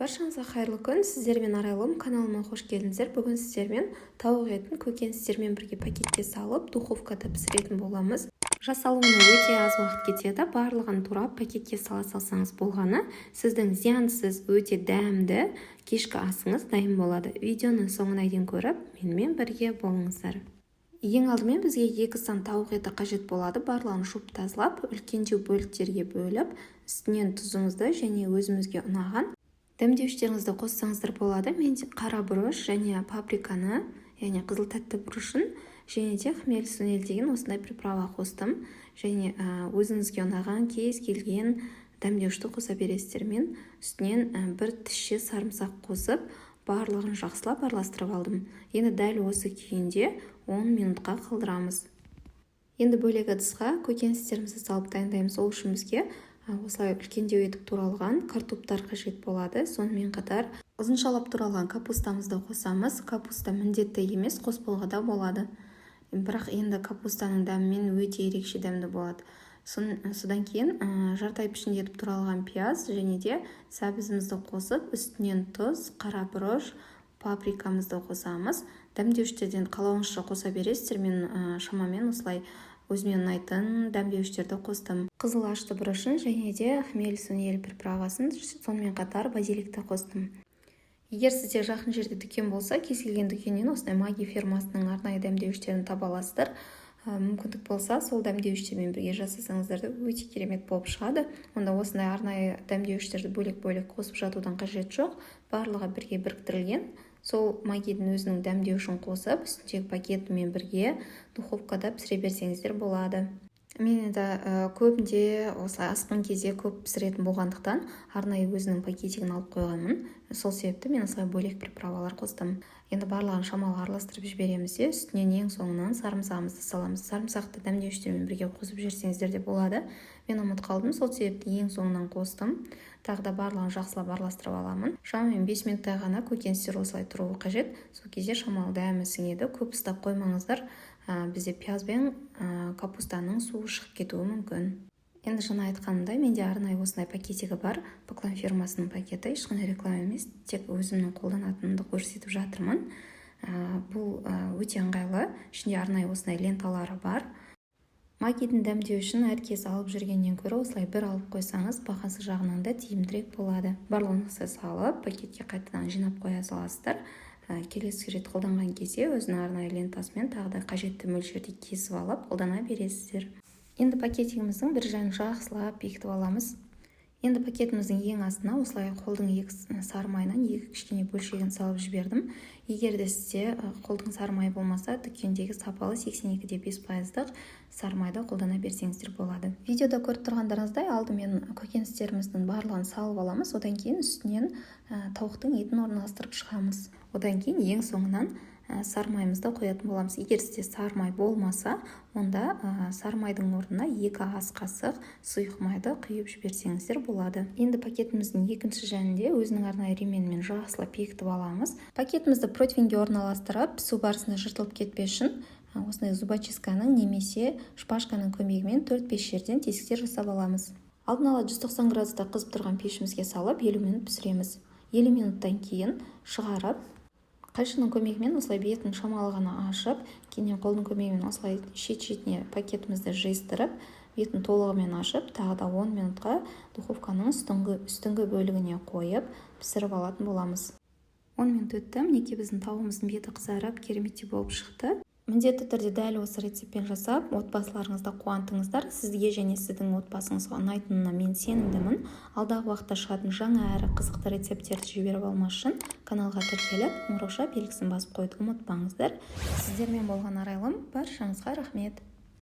Баршаңызға қайырлы күн, сіздермен Арайлым каналыма қош келдіңіздер. Бүгін сіздермен тауық етін көкөністермен бірге пакетке салып, духовкада пісіретін боламыз. Жасалуына өте аз уақыт кетеді. Барлығын турап пакетке сала салсаңыз болғаны, сіздің зиянсыз өте дәмді кешкі асыңыз дайын болады. Видеоны соңына дейін көріп, менімен бірге болыңыздар. Ең алдымен бізге 2 сан тауық еті қажет болады. Барлығын жуып тазалап, үлкендеу бөліктерге бөліп, үстінен тұзымызды және өзімізге ұнаған дәмдеуіштеріңізді қоссаңыздар болады. Мен қара бұрыш және паприканы, яғни қызыл тәтті бұрышын, және де хмель сунель деген осындай приправа қостым. Және өзіңізге ұнаған кез келген дәмдеуішті қоса бересіздер. Мен үстінен бір тісше сарымсақ қосып, барлығын жақсылап араластырып алдым. Енді дәл осы күйінде 10 минутқа қалдырамыз. Енді бөлек ыдысқа көкөністерімізді салып дайындаймыз. Ол үшін бізге осылай үлкендеу етіп туралған картоптар қажет болады. Сонымен қатар ұзыншалап туралған капустамызды қосамыз. Капуста міндетті емес, қоспауға да болады. Бірақ енді капустаның дәмімен өте ерекше дәмді болады. Содан кейін жартай пішінде етіп туралған пияз және де сәбізімізді қосып, үстінен тұз, қара бұрыш, паприкамызды қосамыз. Дәмдеуіштерден қалауыңызша қоса бересіздер. Мен шамамен осылай өзіме ұнайтын дәмдеуіштерді қостым. Қызыл ашты бұрышын және де хмель сунель приправасын, сонымен қатар базиликті қостым. Егер сізде жақын жерде дүкен болса, кез келген дүкеннен осындай Маги фирмасының арнайы дәмдеуіштерін таба аласыздар. Мүмкіндік болса, сол дәмдеуіштермен бірге жасасаңыздар өте керемет болып шығады. Онда осындай арнайы дәмдеуіштерді бөлек-бөлек қосып жатудан қажет жоқ. Барлығы бірге біріктірілген. Сол Магидің өзінің дәмдеуішін қосып, үстіндегі пакетімен бірге духовкада пісіре берсеңіздер болады. Мен енді көбінде осылай асқан кезде көп пісіретін болғандықтан арнайы өзінің пакетигін алып қойғанмын. Сол себепті мен осылай бөлек приправалар қостым. Енді барлығын шамалы араластырып жібереміз де, үстінен ең соңынан сарымсағымызды саламыз. Сарымсақты дәмдеуіштермен бірге қосып жіберсеңіздер де болады. Мен ұмытып қалдым, сол себепті ең соңынан қостым. Тағы да барлығын жақсылап араластырып аламын. Шамамен 5 минуттай ғана көкөністер осылай тұруы қажет. Сол кезде шамалы дәмі сіңеді. Көп ұстап қоймаңыздар. Бізде пияз бен капустаның суы шығып кетуі мүмкін. Енді жаңа айтқанымдай, менде арнайы осындай пакетигі бар. Поклон фирмасының пакеті, ешқандай реклама емес, тек өзімнің қолданатынымды көрсетіп жатырмын. Бұл өте ыңғайлы. Ішінде арнайы осындай ленталары бар. Магидің дәмдеуішін әркез алып жүргеннен көрі осылай бір алып қойсаңыз, бағасы жағынан да тиімдірек болады. Барлығын салып, пакетке қайтадан жинап қоя саласыздар. Келесі рет қолданған кезде өзінің арнайы лентасымен тағы да қажетті мөлшерде кесіп алып қолдана бересіздер. Енді пакетигіміздің бір жағын жақсылап бекітіп аламыз. Енді пакетіміздің ең астына осылай қолдың 2 сары майынан 2 кішкене бөлшегін салып жібердім. Егер де сізде қолдың сары майы болмаса, дүкендегі сапалы 82,5% сары майды қолдана берсеңіздер болады. Видеода көріп тұрғандарыңыздай алдымен көкөністеріміздің барлығын салып аламыз. Одан кейін үстінен тауықтың етін орналастырып шығамыз. Одан кейін ең соңынан сары майымызды қоятын боламыз. Егер сізде сары май болмаса, онда сары майдың орнына 2 ас қасық сұйық майды құйып жіберсеңіздер болады. Енді пакетіміздің екінші жәнінде өзінің арнайы ременімен жақсылап бекітіп аламыз. Пакетімізді противеньге орналастырып, пісу барысында жыртылып кетпес үшін осындай зубочистканың немесе шпажканың көмегімен 4-5 жерден тесіктер жасап аламыз. Алдын ала 190 градуста қызып тұрған пешімізге салып 50 минут пісіреміз. 50 минуттан кейін шығарып, қайшының көмегімен осылай бетін шамалы ғана ашып, кейін қолдың көмегімен осылай шет-шетіне пакетімізді жайыстырып, бетін толығымен ашып, тағы да 10 минутқа духовканың үстіңгі бөлігіне қойып, пісіріп алатын боламыз. 10 минут өтті, мінекей біздің тауығымыздың беті қызарып, кереметтей болып шықты. Міндетті түрде дәл осы рецептпен жасап, отбасыларыңызды қуантыңыздар. Сізге және сіздің отбасыңызға ұнайтынына мен сенімдімін. Алдағы уақытта шығатын жаңа әрі қызықты рецепттерді жіберіп алмас үшін каналға тіркеліп, қоңырауша белгісін басып қойды ұмытпаңыздар. Сіздермен болған Арайлым, баршаңызға рахмет.